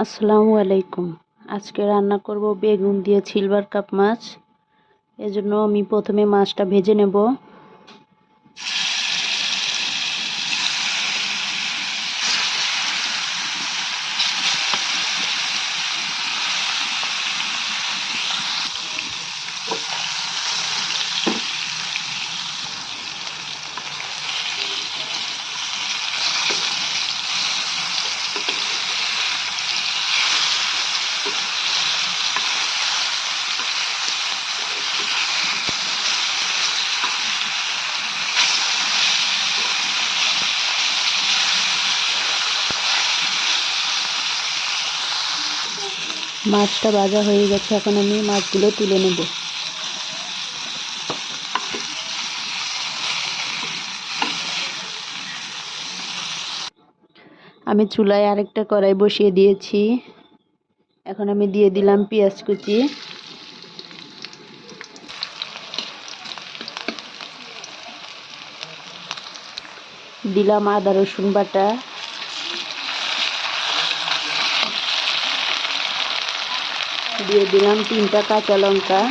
আসসালামু আলাইকুম। আজকে রান্না করব বেগুন দিয়ে সিলভার কাপ মাছ। এজন্য আমি প্রথমে মাছটা ভেজে নেব। মাছটা ভাজা হয়ে গেছে, এখন আমি মাছগুলো তুলে নেব। আমি চুলায় আরেকটা কড়াই বসিয়ে দিয়েছি। এখন আমি দিয়ে দিলাম পেঁয়াজ কুচি, দিলাম আদা রসুন বাটা, দিয়ে দিলাম 3টা কাঁচা লঙ্কা,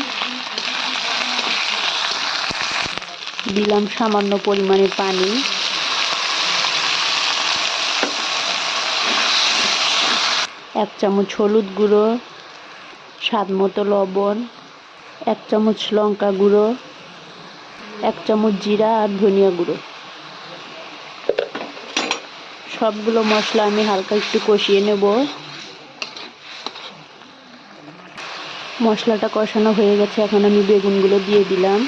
দিলাম সামান্য পরিমাণে পানি, এক চামচ হলুদ গুঁড়ো, স্বাদ মতো লবণ, 1 চামচ লঙ্কা গুঁড়ো, 1 চামচ জিরা আর ধনিয়া গুঁড়ো। সবগুলো মশলা আমি হালকা একটু কষিয়ে নেব। মশলাটা কষানো হয়ে গেছে, এখন আমি বেগুনগুলো দিয়ে দিলাম।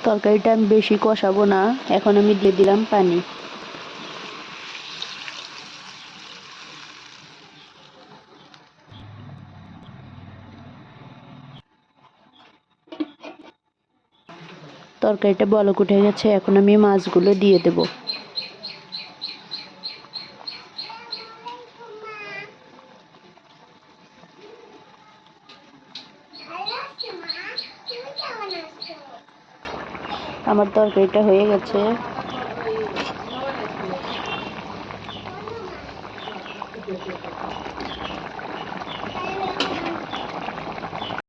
তরকারিটা আমি বেশি কষাবো না, এখন আমি দিয়ে দিলাম পানি। তরকারিটা বলক উঠে গেছে, এখন আমি মাছগুলো দিয়ে দেব। আমার তরকারিটা হয়ে গেছে।